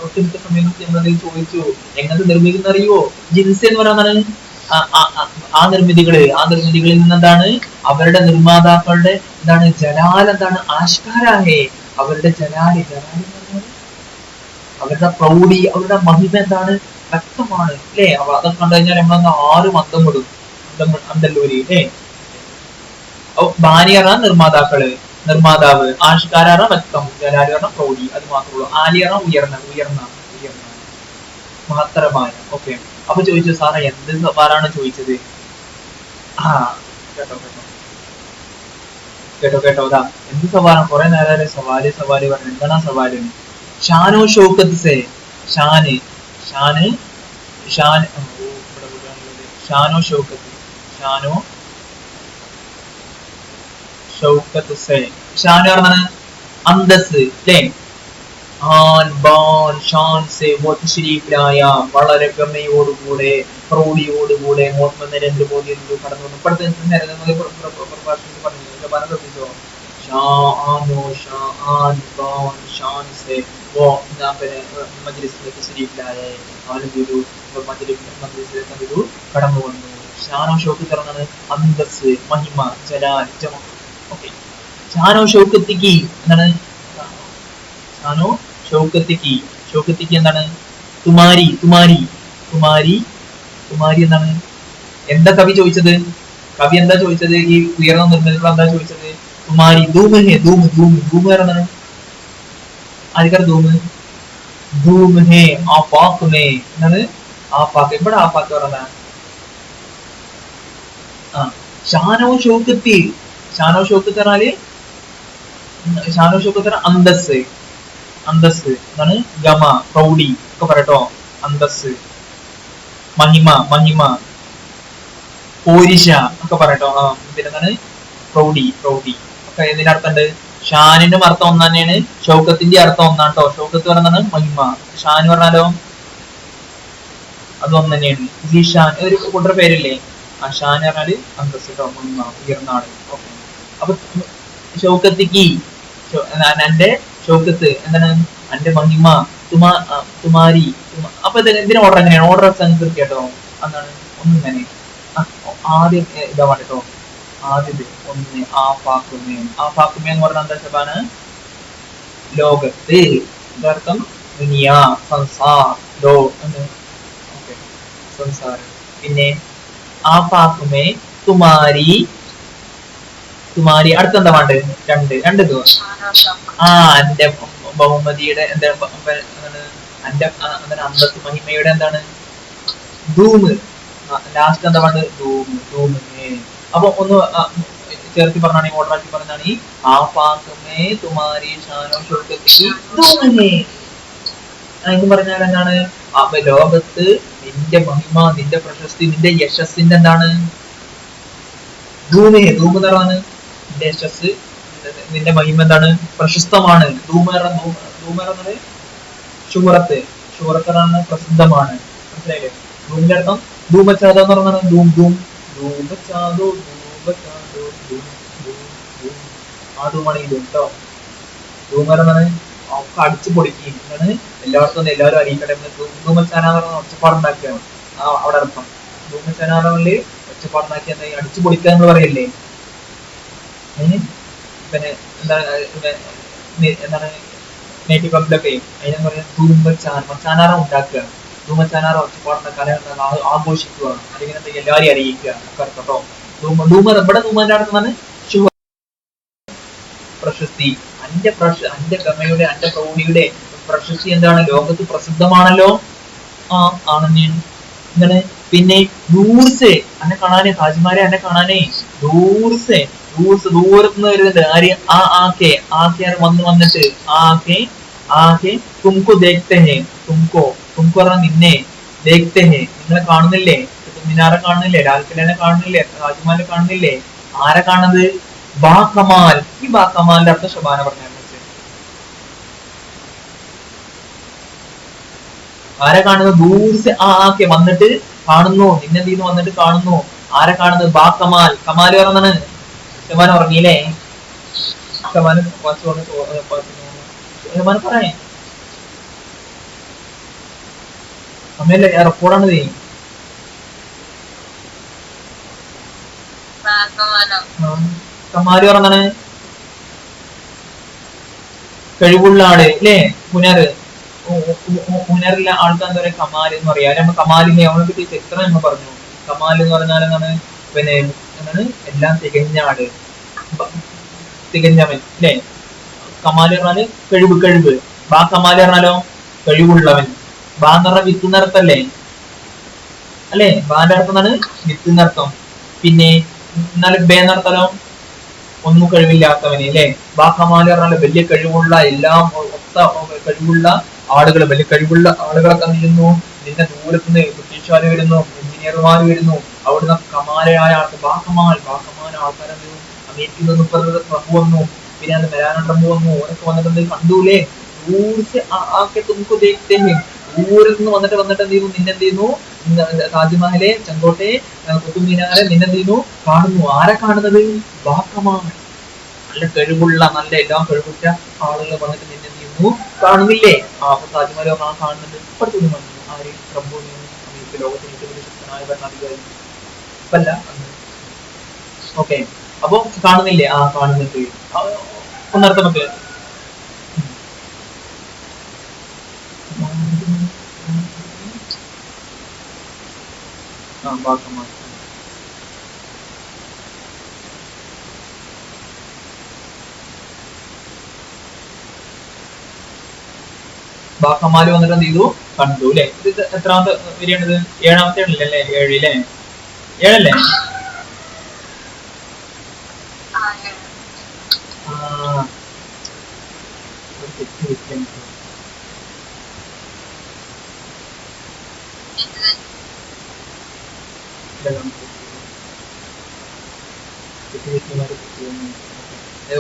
ഒട്ടുമിക്ക സമയത്ത് നമ്മൾ ചോദിച്ചു. എങ്ങനത്തെ നിർമ്മിക്കുന്ന അറിയോ? ജിൻസ് എന്ന് പറയുന്നതാണ് ആ നിർമ്മിതികളിൽ നിന്ന് എന്താണ്? അവരുടെ നിർമ്മാതാക്കളുടെ എന്താണ്? ജലാൽ എന്താണ്? ആഷ്കാരാഹേ അവരുടെ ജലാല് അവരുടെ പ്രൗഢി, അവരുടെ മഹിമ എന്താണ്? വ്യക്തമാണ് അല്ലേ? അതൊക്കെ കണ്ടു കഴിഞ്ഞാൽ നമ്മളൊന്ന് ആരും അന്തം വിടും. അന്തല്ലൂരി അല്ലേ? ബാനി പറഞ്ഞ നിർമ്മാതാവ്, ആഷ്കാര വ്യക്തം, ജലാല് പറഞ്ഞ പ്രൗഢി, അത് മാത്രമേ ഉള്ളൂ. ആലി പറഞ്ഞ ഉയർന്ന മഹത്തരമായ. ഓക്കെ, അപ്പൊ ചോദിച്ചു സാറേ എന്ത് സവാലാണ് ചോദിച്ചത്? കേട്ടോ അതാ എന്ത് സവാലാണ്? കുറെ നേരം സവാല് പറഞ്ഞു. എന്താണ് ആ സവാല്? ഷാനോ ഷൗക്കത്ത് സെ, ഷാന് ഷാനോ ഷൗക്കത്ത് സെ. ഷാന് പറഞ്ഞാണ് അന്തസ് അല്ലേ? ആൻ ബാൻ ഷാൻ സെ തശ്രീഫിലായ, വളരെ ഗമയോടുകൂടെ പ്രൗഢിയോടുകൂടെ മുഹമ്മദ് നരേന്ദ്രമോദി കടന്നു വന്നു. ഇപ്പോഴത്തെ പ്രഭാഷണത്തിൽ പറഞ്ഞു ശ്രദ്ധിച്ചോ? കടന്നു വന്നു. ഷാനോ ഷൗക്കത്ത് പറഞ്ഞാണ് അന്തസ്, മഹിമ, ജലാൽ, ഓക്കെ. ഷാനോ ഷൗക്കത്തിക്ക് എന്താണ്? ഷാനോ ഷൗക്കത്തിക്ക് എന്താണ്? തുമാരി എന്താണ്? എന്താ കവി ചോദിച്ചത്? എന്താ ചോദിച്ചത്? ഈ ഉയർന്ന നിർമ്മിതികൾ എന്താ ചോദിച്ചത്? തുമാരി ധൂമ് എന്താണ്? ആൾക്കാർ ധൂമ് ഹേ ആഫാഖ് മേ എന്താണ്? ആഫാഖ്. ഇവിടെ ആഫാഖ് പറഞ്ഞ ഷാനോ ഷൗക്കത്ത് പറഞ്ഞാല് അന്തസ് എന്താണ്? ഗമ, പ്രൗഢി ഒക്കെ പറയട്ടോ. അന്തസ്, മഹിമ മഹിമ പോരിശ ഒക്കെ പറയട്ടോ. പിന്നെന്താണ് പ്രൗഢി പ്രൗഢി ഒക്കെ ഇതിന്റെ അർത്ഥം ഉണ്ട്. ഷാനിനും അർത്ഥം ഒന്ന് തന്നെയാണ്, ഷൗക്കത്തിന്റെ അർത്ഥം ഒന്നാണ് കേട്ടോ. ഷൗക്കത്ത് പറയുന്നതാണ് മഹിമ, ഷാൻ പറഞ്ഞാലോ അത് ഒന്ന് തന്നെയാണ്. ജിഷാൻ ഒരു കൂട്ടർ പേരില്ലേ, ആ ഷാൻ പറഞ്ഞാല് അന്തസ് കേട്ടോ, മഹിമ ഉയർന്ന ആള്. ഓക്കെ. അപ്പൊ ഷൗക്കത്തിക്ക് എന്റെ ഷൗക്കത്ത് എന്താണ്, എന്റെ മഹിമ തുമാരി. അപ്പൊ ഇതിന് ഓർഡർ എങ്ങനെയാണ്? ഓർഡർ ഒക്കെ നിങ്ങൾക്ക് കേട്ടോ എന്താണ് ഒന്നിങ്ങനെ ആദ്യം ഇതാ കേട്ടോ. ആദ്യത് ഒന്ന് ആഫാക്കുമേ. ആഫാക്കുമേ എന്ന് പറഞ്ഞാൽ എന്താ ശബാന്? ലോകത്ത്. ഇതർത്ഥം ദുനിയ, സംസാർ, ലോ എന്ന്. ഓക്കെ, സംസാരം. പിന്നെ ആഫാക്കുമേ തുമാരി. തുമാരി അടുത്തെന്താ വേണ്ടത്? രണ്ട് ദിവസം. എന്റെ ബഹുമതിയുടെ എന്താ എന്റെ അന്തസ് മഹിമയുടെ എന്താണ്? ധൂമ്. ലാസ്റ്റ് എന്താ വേണ്ടത്? ധൂമ്. അപ്പൊ ഒന്ന് ചേർത്തി പറഞ്ഞാണെങ്കിൽ ഓർഡർ ആക്കി പറഞ്ഞാണ് ഈ ആഫാക്കുമേ തുമാരി ഷാനോ ഷൗക്കത്തി ധൂമേ എന്ന് പറഞ്ഞാൽ എന്താണ്? ലോകത്ത് നിന്റെ മഹിമ, നിന്റെ പ്രശസ്തി, നിന്റെ യശസ്സിന്റെ എന്താണ്? ധൂമേ. ധൂമ് നിറാണ് നിന്റെ യശസ്, നിന്റെ മഹിമ എന്താണ്? പ്രശസ്തമാണ്. ധൂമേറ ഷുഹറത്ത്. ഷുഹറത്താണ് പ്രസിദ്ധമാണ്. മനസ്സിലായില്ലേ? ധൂമിന്റെ അർത്ഥം ധൂമച്ചാദോ എന്ന് പറഞ്ഞാണ്. ധൂമച്ചാദോ ആ ധൂമാണ് ഈ ധൂം കേട്ടോ. ധൂമേറെന്നാണ് ഒക്കെ അടിച്ചു പൊടിക്കുകയും എന്നാണ് എല്ലായിടത്തും എല്ലാവരും അറിയിക്കട്ടെ. ധൂമച്ചാന ഒച്ചപ്പാടുണ്ടാക്കുകയാണ് അവിടെ അർത്ഥം. ധൂമച്ചാനാറില് ഒച്ചപ്പാടുണ്ടാക്കി എന്താ അടിച്ചു പൊടിക്കുക എന്ന് പറയല്ലേ. പിന്നെ എന്താണ് നേറ്റീവ് പബ്ലിലൊക്കെ അതിനെ പറയുന്നത് ധൂമച്ചാനാറ ഉണ്ടാക്കുക. ധൂമച്ചാനാറ ഒച്ചപ്പാടുണ്ടാക്കുക, ആഘോഷിക്കുക, അല്ലെങ്കിൽ എന്താ എല്ലാവരെയും അറിയിക്കുക ഒക്കെ അർത്ഥം കേട്ടോ. ഇവിടെ ധൂമന്റെ അർത്ഥമാണ് പ്രശസ്തി. അന്റെ ഗമയുടെ, അന്റെ പ്രൗഢിയുടെ പ്രശസ്തി എന്താണ്? ലോകത്ത് പ്രസിദ്ധമാണല്ലോ. ആണെന്നെയാണ് ഇങ്ങനെ. പിന്നെ ദൂർസെ എന്നെ കാണാനേ, താജ്മാരെ എന്നെ കാണാനേ. ദൂർസെ ദൂരത്തുനിന്ന് വരുന്നുണ്ട്. ആര്? ആക്കെ വന്നിട്ട് ആക്കെ തുംകോ ദേഖ്തെ ഹെ. തുംകോ പറഞ്ഞ നിന്നെ, ദേഖ്തെ ഹെ നിങ്ങളെ കാണുന്നില്ലേ, മിനാറെ കാണുന്നില്ലേ, ലാൽക്കില്ലെ കാണുന്നില്ലേ, താജ്മഹൽ കാണുന്നില്ലേ. ആരെ കാണുന്നത്? ബാ കമാൽ. ഈ ബാ കമാലിന്റെ അർത്ഥം ശബാന പറഞ്ഞു. ആരെ കാണുന്നത്? ദൂർസെ ആക്കെ വന്നിട്ട് കാണുന്നു, നിന്നെന്ത് ചെയ്യുന്നു? വന്നിട്ട് കാണുന്നു. ആരെ കാണുന്നത്? ബാ കമാൽ. കമാല് പറഞ്ഞാണ് ശബാന ഉറങ്ങിയില്ലേ? ശബാന പറയാ സമയല്ലേ, റെക്കോർഡാണ് ഇത്. കമാല് പറഞ്ഞാണ് കഴിവുള്ള ആള് അല്ലേ. മുനറില്ല ആൾക്കാർ എന്താ പറയാ? കമാൽ എന്ന് പറയാ. നമ്മൾ കമാലിനെ അവനെ പറ്റി എത്ര നമ്മൾ പറഞ്ഞു. കമാൽ എന്ന് പറഞ്ഞാൽ എന്താണ്? പിന്നെ എന്താണ്? എല്ലാം തികഞ്ഞ ആള്, തികഞ്ഞവൻ അല്ലേ. കമാല് പറഞ്ഞാല് കഴിവ്. ബാ കമാല് പറഞ്ഞാലോ കഴിവുള്ളവൻ. ബാ എന്ന് പറഞ്ഞാൽ വിത്ത് നിറത്തല്ലേ അല്ലെ? ബാന്റെ അർത്ഥം എന്താണ്? വിത്ത് നിറത്തം. പിന്നെ എന്നാലും ബേ നടത്താലോ ഒന്നും കഴിവില്ലാത്തവനെ അല്ലെ. ബാ കമാല് പറഞ്ഞാല് വലിയ കഴിവുള്ള, എല്ലാം ഒത്ത കഴിവുള്ള ആളുകൾ, വലിയ കഴിവുള്ള ആളുകളൊക്കെ ചെയ്യുന്നു. നിന്നെ ദൂരത്തുനിന്ന് ബ്രിട്ടീഷുകാർ വരുന്നു, എഞ്ചിനീയർമാർ വരുന്നു. അവിടുന്ന് കമാലയായ ആൾക്ക് ബാ കമാൽ ആൾക്കാരെ അമേരിക്കയിൽ നിന്ന് ട്രംപ് വന്നു, പിന്നെ അത് മെലാന ട്രംപ് വന്നു. ഓരൊക്കെ വന്നിട്ട് കണ്ടൂലേ? ദൂരത്ത് നിന്ന് വന്നിട്ട് എന്ത് ചെയ്യുന്നു? നിന്നെന്ത് ചെയ്യുന്നു? താജ്മഹലെ, ചെങ്കോട്ടെ, കുത്തുബ് മിനാരെ നിന്നെന്ത് ചെയ്യുന്നു? കാണുന്നു. ആരെ കാണുന്നത്? ബാ കമാൽ. നല്ല കഴിവുള്ള, നല്ല എല്ലാം കഴിവുറ്റ ആളുകൾ വന്നിട്ട് നിന്നെന്ത് ചെയ്യുന്നു? കാണുന്നില്ലേ? അപ്പൊ താജ്മഹൽ കാണുന്നുണ്ട്. ഇപ്പോഴത്തെ വന്നു ആര്? ട്രംപ് അമേരിക്ക ലോകത്തിന് ഏറ്റവും വലിയ ശക്തനായ ഭരണാധികാരി ഇപ്പല്ല. ഓക്കെ, അപ്പൊ കാണുന്നില്ലേ? കാണുന്നുണ്ട്. ഒന്നർത്ഥം നമുക്ക് ബാക്കമാല് വന്നിട്ട് എന്ത് ചെയ്തു? കണ്ടു അല്ലെ. ഇത് എത്രാമത്തെ വരികയാണിത്? ഏഴാമത്തെ ആണല്ലേ? 7 അല്ലേ? 7 അല്ലേ?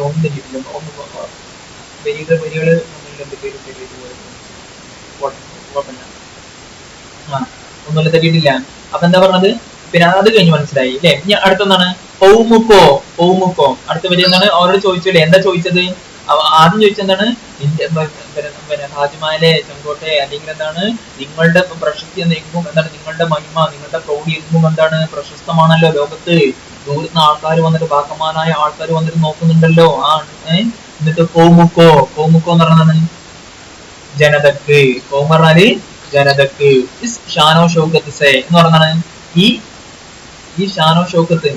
ഒന്നും തെറ്റിയിട്ടില്ല. ഒന്ന് വരികള് തമ്മിൽ എന്തൊക്കെയും കുഴപ്പമില്ല. ആ ഒന്നുമില്ല, തെറ്റിയിട്ടില്ല. അപ്പൊ എന്താ പറഞ്ഞത്? പിന്നെ അത് കഴിഞ്ഞ് മനസ്സിലായി അല്ലെ? ഇനി അടുത്തൊന്നാണ് പൗമുക്കോ. പൗമുക്കോ അടുത്ത വരി എന്താണ്? അവരോട് ചോദിച്ചില്ലേ, എന്താ ചോദിച്ചത്? ആദ്യം ചോദിച്ചെന്താണ്? പിന്നെ താജ്മഹലെ, ചെങ്കോട്ടെ, അല്ലെങ്കിൽ എന്താണ് നിങ്ങളുടെ പ്രശസ്തി എങ്ങും, എന്താണ് നിങ്ങളുടെ മഹിമ, നിങ്ങളുടെ പ്രൗഢി എങ്ങും എന്താണ് പ്രശസ്തമാണല്ലോ ലോകത്ത്. ദൂരത്തുനിന്ന് ആൾക്കാർ വന്നിട്ട്, ബാക്കന്മാരായ ആൾക്കാർ വന്നിട്ട് നോക്കുന്നുണ്ടല്ലോ. എന്നിട്ട് കോമുക്കോ. കോമുക്കോ എന്ന് പറഞ്ഞതാണ് ജനതക്ക്. കോം പറഞ്ഞാല് ജനതക്ക്. ഷാനോ ഷൗക്കത്ത് സേ എന്ന് പറഞ്ഞാണ് ഈ ഷാനോ ഷൗക്കത്ത്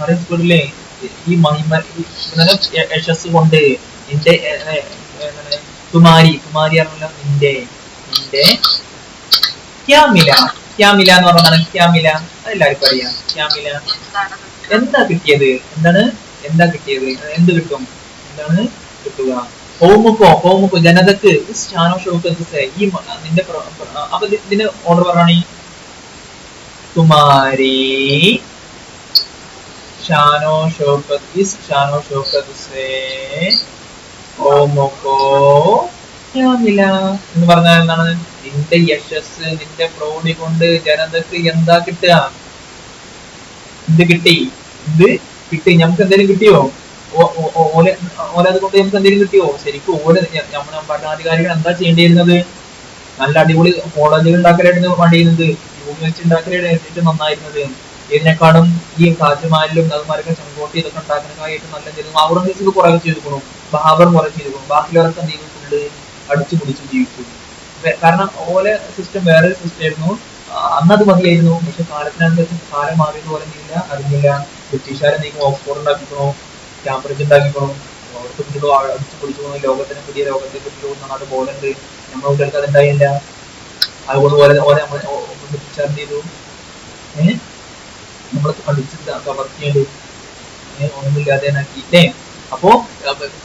അറിയപ്പെടില്ലേ? ഈ മഹിമ, യശസ് കൊണ്ട് നിന്റെ തുമാരി, തുമാരി പറഞ്ഞ നിന്റെ ക്യാമില. ക്യാമില എന്ന് പറഞ്ഞാണ് ക്യാമില. അതെല്ലാവർക്കും അറിയാം. ക്യാമില എന്താ കിട്ടിയത്? എന്താണ്? എന്താ കിട്ടിയത്? എന്ത് കിട്ടും? എന്താണ് കിട്ടുക? ഹോമുക്കോ. ഹോമുക്കോ ജനതക്ക്. ഷാനോ ഷൗക്കത്ത് ഈ നിന്റെ അപ്പൊ ഇതിന് ഓർഡർ പറഞ്ഞാണ് തുമാരി ഷാനോ ഷൗക്കത്ത് ഷാനോ ഷൗക്കത്ത് സേ ഓമുക്കോ ക്യാമില എന്ന് പറഞ്ഞാൽ എന്താണ്? നിന്റെ യശസ്, നിന്റെ പ്രൗഢി കൊണ്ട് ജനതക്ക് എന്താ കിട്ടുക? ഇത് കിട്ടി. ഇത് കിട്ടി. നമുക്ക് എന്തെങ്കിലും കിട്ടിയോ? ഓല അത് കൊണ്ട് നമുക്ക് എന്തെങ്കിലും കിട്ടിയോ? ശരിക്കും നമ്മുടെ ഭരണാധികാരികൾ എന്താ ചെയ്യേണ്ടിയിരുന്നത്? നല്ല അടിപൊളി കോളേജുകൾ ഉണ്ടാക്കലായിരുന്നു വേണ്ടിയിരുന്നത്. യൂണിവേഴ്സിറ്റി ഉണ്ടാക്കലായിട്ട് നന്നായിരുന്നത്. ഇതിനെക്കാളും ഈ താജ്മഹലിലും അതുമാരൊക്കെ ചെങ്കോട്ടി ഇതൊക്കെ ഉണ്ടാക്കുന്നതിനായിട്ട് നല്ല ചെയ്തു. ഔറംഗസീബ് കുറെ ചെയ്തിരിക്കണു, ബാബർ കുറെ ചെയ്തിരിക്കണു. ബാക്കിയുള്ളവരൊക്കെ എന്ത് ചെയ്തു? ഫുള്ള് അടിച്ചു പിടിച്ച് ജീവിച്ചു. കാരണം ഓലെ സിസ്റ്റം വേറെ സിസ്റ്റം ആയിരുന്നു. അന്നത് മതിയായിരുന്നു. പക്ഷെ കാലത്തിനനുസരിച്ച് കാലം മാറിയതുപോലെ അറിഞ്ഞില്ല. ബ്രിട്ടീഷുകാരെന്തെങ്കിലും ഓക്സ്ഫോർഡ് ഉണ്ടാക്കിക്കണോ, കാംബ്രിഡ്ജ് ഉണ്ടാക്കിക്കണോ, അവർക്ക് കിട്ടുമോ അടിച്ചു പിടിച്ചു. ലോകത്തിനെ പുതിയ ലോകത്തെ കിട്ടുമോ എന്നാണ് പോലുണ്ട്. നമ്മുടെ കുട്ടികൾക്ക് അതുണ്ടായില്ല. അതുകൊണ്ട് ബ്രിട്ടീഷുകാരെന്ത് ചെയ്തു? നമ്മളെ പഠിച്ച് വർക്ക് ചെയ്തു. ഒന്നുമില്ലാതെ ആക്കിയില്ലേ? അപ്പോ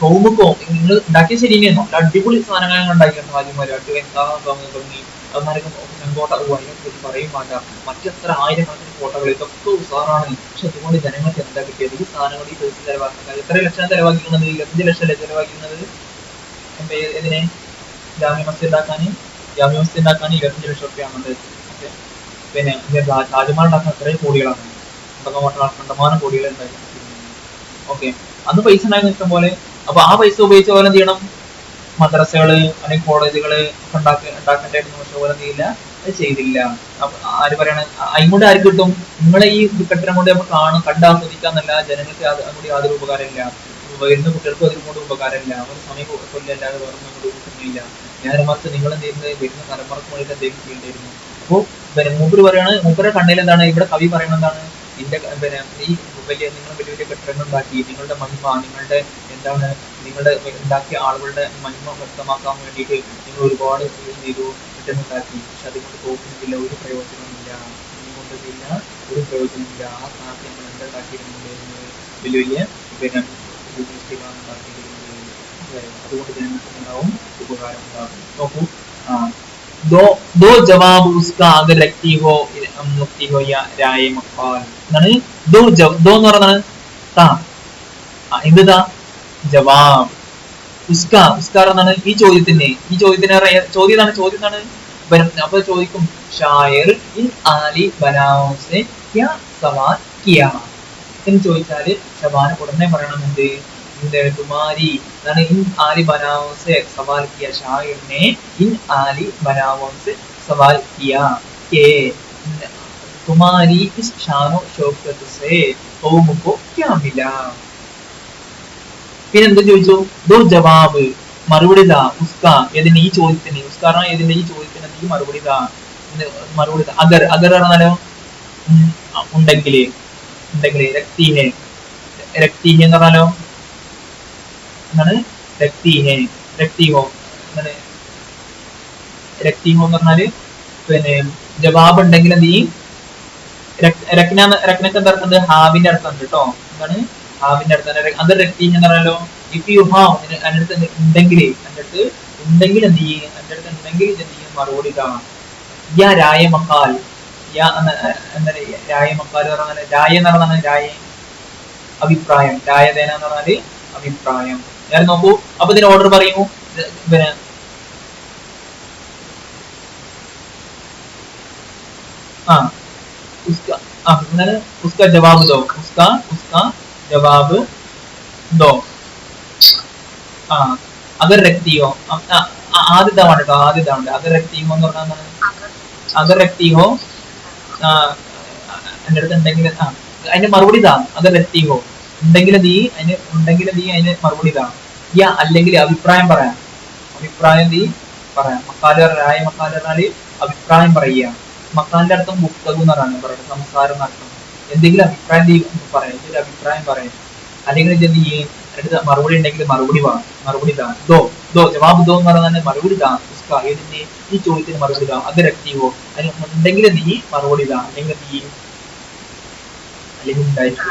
കൗമുക്കോ നിങ്ങൾ ഉണ്ടാക്കിയ ശരി തന്നെയായിരുന്നു. അടിപൊളി സാധനങ്ങൾ ഉണ്ടാക്കിയാണ് ആദ്യമാര്. എന്താ ഭംഗി. അവന്മാരൊക്കെ ചെങ്കോട്ട അതിനെ കുറിച്ച് പറയും വേണ്ട. മറ്റെത്ര ആയിരക്കണക്കിന് കോട്ടകൾ ഇതൊക്കെ ഉസാറാണ്. പക്ഷെ അതുകൊണ്ട് ജനങ്ങൾക്ക് എന്താ കിട്ടിയത്? ഈ സാധനങ്ങൾ ഈ പൈസ ചെലവാക്കുന്നത് എത്ര ലക്ഷം ചെലവാക്കിക്കുന്നത്? 25 ലക്ഷം ചെലവാക്കുന്നത് ഇതിനെ ജാമ്യ മസ്ജിദ് ഉണ്ടാക്കാൻ. ജാമ്യ മസ്ജിദ് ഉണ്ടാക്കാൻ 25 ലക്ഷം റുപ്യാണ്. ഓക്കെ. പിന്നെ താജ്മഹൽ ഉണ്ടാക്കാൻ എത്രയും കോടികളാണ്. കണ്ടമാനം കോടികൾ ഉണ്ടാക്കി. ഓക്കെ. അന്ന് പൈസ ഉണ്ടായിരുന്നു ഇഷ്ടം പോലെ. അപ്പൊ ആ പൈസ ഉപയോഗിച്ച പോലെ എന്ത് ചെയ്യണം? മദ്രസകള് അല്ലെങ്കിൽ കോളേജുകള് ഒക്കെ ഉണ്ടാക്കേണ്ടായിരുന്നു. പക്ഷെ പോലെ എന്ത് ചെയ്യില്ല, അത് ചെയ്തില്ല. ആര് പറയണ അതിനോട് ആര് കിട്ടും? നിങ്ങളെ ഈ കെട്ടിടം കൊണ്ട് നമ്മൾ കണ്ടാസ്വദിക്കാന്നല്ല, ജനങ്ങൾക്ക് അതുകൊണ്ട് യാതൊരു ഉപകാരമില്ല. വരുന്ന കുട്ടികൾക്കും അതിനോട് ഉപകാരമില്ല. അവർ സമയം കൊല്ലല്ലാതെ വേറെ ഒന്നും കിട്ടുന്നില്ല. നേരെ മറിച്ച് നിങ്ങൾ എന്ത് ചെയ്യുന്നത്? വരുന്ന തലമുറക്ക് വേണ്ടിയിട്ട് എന്തെങ്കിലും ചെയ്യേണ്ടിയിരുന്നു. അപ്പോ പിന്നെ മൂപ്പര് പറയാണ്, മൂപ്പരുടെ കണ്ണിൽ എന്താണ്? ഇവിടെ കവി പറയുന്നത് എന്താണ്? പിന്നെ ഈ നിങ്ങൾ വലിയ വലിയ കെട്ടിടങ്ങൾ ഉണ്ടാക്കി, നിങ്ങളുടെ മഹിമ, നിങ്ങളുടെ എന്താണ്, നിങ്ങളുടെ ഉണ്ടാക്കിയ ആളുകളുടെ മഹിമ വ്യക്തമാക്കാൻ വേണ്ടിയിട്ട് നിങ്ങൾ ഒരുപാട് ചെയ്തു, കെട്ടിടമുണ്ടാക്കി. പക്ഷെ അതുകൊണ്ട് തോന്നുന്നില്ല, ഒരു പ്രയോജനമില്ല. അതുകൊണ്ട് ഇല്ല, ഒരു പ്രയോജനമില്ല. ആ സ്ഥാനത്ത് നമ്മൾ എന്തുണ്ടാക്കിയിരുന്നത്? വലിയ വലിയ പിന്നെ യൂണിവേഴ്സിറ്റികളാണ് ഉണ്ടാക്കിയിരുന്നത്. അതുകൊണ്ട് ജനങ്ങൾക്ക് ഉണ്ടാവും, ഉപകാരം ഉണ്ടാകും. നോക്കൂ. दो दो जवाब उसका अगर रखती हो या राय मकाल എന്താണ്? ദോ എന്ന് പറയുന്നത് താ. എന്ത്? ജവാബ്. ഉസ്ക എന്നാണ് ഈ ചോദ്യത്തിന്. ചോദ്യം എന്താണ്? അപ്പൊ ചോദിക്കും ഷായർ ഇൻ ആലി ബനാവസെ ക്യാ സവാൽ കിയാ എന്ന് ചോദിച്ചാല് ഷബാന് ഉടനെ പറയണമെന്ത്? തുമാരി എന്നാണ് ഇൻ ആലി ബനാവസെ സവാൽ കിയ. ഷായറിനെ ഇൻ ആലി ബനാവസെ സവാൽ കിയ കെ തുമാരി ഇസ് ഷാനോ ഷൗക്കത്ത് സെ ഖൗമുകോ ക്യാ മിലാ. പിന്നെ എന്ത് ചോദിച്ചു? ദോ ജവാബ്, മറുപടി താ. ഉസ്ക ഏതിന്റെ? ഈ ചോദ്യത്തിന്. ഉസ്കാറാണ് ഏതിന്റെ? ഈ ചോദ്യത്തിന് നീ മറുപടി താ. മറുപടി താ. അഗർ പറഞ്ഞാലോ ഉണ്ടെങ്കില്. രക്തിഹെ എന്ന് പറഞ്ഞാലോ എന്താണ്? രക്തിഹോ എന്താണ്? രക്തിഹോ എന്ന് പറഞ്ഞാല് പിന്നെ ജവാബ് ഉണ്ടെങ്കിൽ എന്ത് ചെയ്യും? രക്നക്ക് എന്താ അർത്ഥം? ഹാവിന്റെ അർത്ഥം ഉണ്ട് കേട്ടോ. എന്താണ് ഹാവിന്റെ അർത്ഥം? അത് രക്തി എന്ന് പറഞ്ഞാലോ ഇഫ് യു ഹാവ്, എൻ്റെ അടുത്ത് ഉണ്ടെങ്കിൽ എന്ത് ചെയ്യും? എൻ്റെ അടുത്ത് ഉണ്ടെങ്കിൽ എന്ത് ചെയ്യും? മറുപടി കാണാം. യാ രായ മക്കാൽ യാ എന്താണ് രായ മക്കാല് പറഞ്ഞാൽ രായ എന്ന് പറഞ്ഞാൽ രായ അഭിപ്രായം, രായതേന എന്ന് പറഞ്ഞാല് അഭിപ്രായം. ഞാൻ നോക്കൂ, അപ്പൊ ഇതിന് ഓർഡർ പറയൂ. പിന്നെ ആ उसका എന്താണ് उसका जवाब दो, उसका उसका जवाब दो. ആ अगर रखती हो, ആദ്യത്താണ് കേട്ടോ, ആദ്യത്താണ് अगर रखती हो എന്ന് പറഞ്ഞാൽ अगर रखती हो എന്റെ അടുത്ത് ഉണ്ടെങ്കിൽ അതിന്റെ മറുപടി ഇതാ. अगर रखती हो ഉണ്ടെങ്കിൽ നീ അതിന് മറുപടി ഇതാ. യാ അല്ലെങ്കിൽ അഭിപ്രായം പറയാം, അഭിപ്രായം നീ പറയാം. മക്കാല് രായ മക്കാല് പറഞ്ഞാല് അഭിപ്രായം പറയുക. മക്കാലിന്റെ അർത്ഥം പുസ്തകം എന്നാണ് പറയുന്നത്, സംസാരം എന്നർത്ഥം. എന്തെങ്കിലും അഭിപ്രായം നീ പറയാം, ഒരു അഭിപ്രായം പറയാം. അല്ലെങ്കിൽ എന്ത് ചെയ്യും, അടുത്ത മറുപടി ഉണ്ടെങ്കിൽ മറുപടി താ. ദോ ജവാബ് ദോ എന്ന് പറഞ്ഞാൽ മറുപടി താ. ഏതിന്റെ ഈ ചോദ്യത്തിന് മറുപടി താ. അത് രക്തീവോ അതിന് ഉണ്ടെങ്കിൽ നീ മറുപടി താ, അല്ലെങ്കിൽ നീ അല്ലെങ്കിൽ ഉണ്ടായിരിക്കും,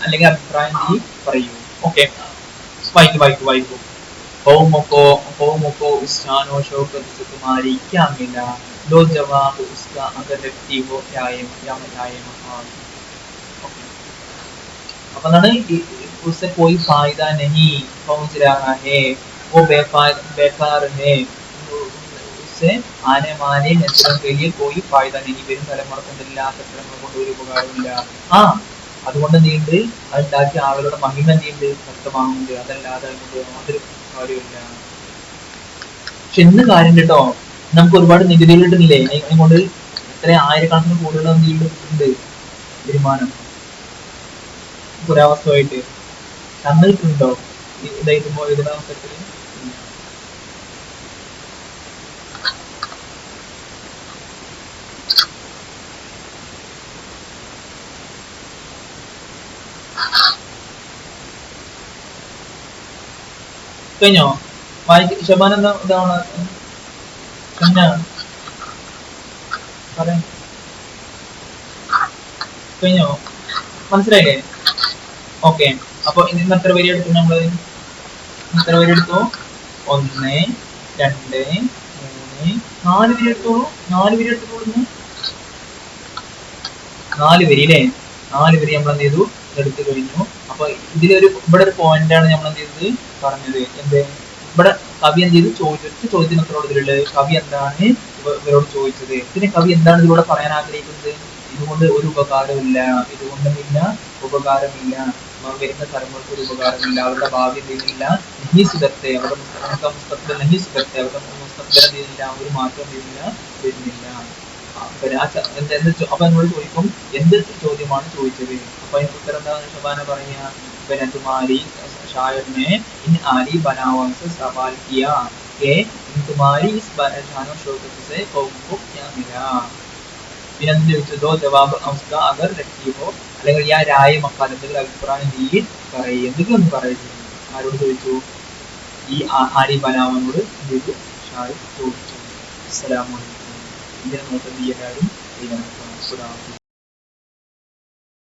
അല്ലെങ്കിൽ അഭിപ്രായം നീ പറയൂ. ഓക്കെ, വായിക്കൂ. कौमों को इस शान और शौकत से तुम्हारी क्या मिला, दो जवाब उसका अगर रखती हो या मकान. अप उससे कोई फायदा नहीं पहुंच रहा है, वो बेकार है, उससे आने वाले नस्लों के लिए कोई फायदा नहीं, വരും തലമുറക്കൊണ്ടില്ലാത്ത കൊണ്ട് ഒരു ഉപകാരമില്ല. അതുകൊണ്ട് നീണ്ട് അതുണ്ടാക്കിയ ആളുകളുടെ മഹിമ നീണ്ട് വ്യക്തമാകുന്നുണ്ട്, അതല്ലാതെ അതുകൊണ്ട് യാതൊരു കാര്യമില്ല. പക്ഷെ ഇന്ന് കാര്യം കേട്ടോ, നമുക്ക് ഒരുപാട് നികുതികൾ കിട്ടുന്നില്ലേ, അതുകൊണ്ട് എത്ര ആയിരക്കണക്കിന് കോടികൾ ഉണ്ട് വരുമാനം പുരാവസ്തുവായിട്ട്. അന്ന് കിട്ടുന്നുണ്ടോ ഇതായിട്ടുമ്പോ ഇതിന്റെ അവസരത്തില്? കഴിഞ്ഞോ? ശബാൻ എന്താ ഇതാണ് പിന്നെ പറയാം. കഴിഞ്ഞോ? മനസ്സിലായില്ലേ? ഓക്കെ, അപ്പൊ ഇന്ന് എത്ര വരി എടുത്തു നമ്മള്? എത്ര വരി എടുത്തു? 1 2 3 4 വരി എടുത്തോളൂ. 4 വരി എടുത്തോളൂ. 4 വരി അല്ലേ? 4 വരി നമ്മൾ എന്ത് ചെയ്തു, എടുത്തു കഴിഞ്ഞു. അപ്പൊ ഇവിടെ ഒരു പോയിന്റ് ആണ് നമ്മൾ എന്ത് ചെയ്തത് പറഞ്ഞത്. എന്ത് ഇവിടെ കവി എന്ത് ചെയ്തു ചോദിച്ചു, ചോദ്യത്തിന് എത്ര കൊടുത്തിട്ടുള്ളത്, കവി എന്താണ് ഇവരോട് ചോദിച്ചത്, പിന്നെ കവി എന്താണ് ഇതിലൂടെ പറയാൻ ആഗ്രഹിക്കുന്നത്. ഇതുകൊണ്ട് ഒരു ഉപകാരമില്ല, ഇതുകൊണ്ട് പിന്നെ ഉപകാരമില്ല, വരുന്ന തലമുറക്ക് ഒരു ഉപകാരമില്ല, അവരുടെ ഭാവി എന്തെയ്യുന്നില്ല, നഹീസുഖത്തെ അവരുടെ മുസ്തഖ്ബൽ നഹീസുഖത്തെ അവരുടെ മുസ്തഖ്ബൽ എന്തെയ്യുന്നില്ല, ഒരു മാറ്റം എന്തെയ്യുന്നില്ല, വരുന്നില്ല. അപ്പൊ എന്നോട് ചോദിക്കും എന്ത് ചോദ്യമാണ് ചോദിച്ചത്. അപ്പൊ അതിന് ഉത്തരം എന്താണ് ഷബാന പറയുക, പിന്നെ തുമാരി शायर ने इन आली बनावों से सवाल किया कि तुम्हारी इस शानो शौकत से कौम को क्या मिला. പിന്നെ എന്ത് ചോദിച്ചു, ദോ ജവാബ് അവസ്ഥ അഗർ രഖി ഹോ, അല്ലെങ്കിൽ യാ രായ മക്കാൽ എന്തെങ്കിലും അഭിപ്രായം നീ പറയും, എന്തെങ്കിലും ഒന്ന് പറയുന്നു. ആരോട് ചോദിച്ചു? ഈ ആരി ബനാവനോട് എന്ത് ചെയ്തു, ഷായർ ചോദിച്ചു. അസ്സലാമു അലൈക്കും. ഇതിനെ നോട്ട് എന്ത് ചെയ്യാനും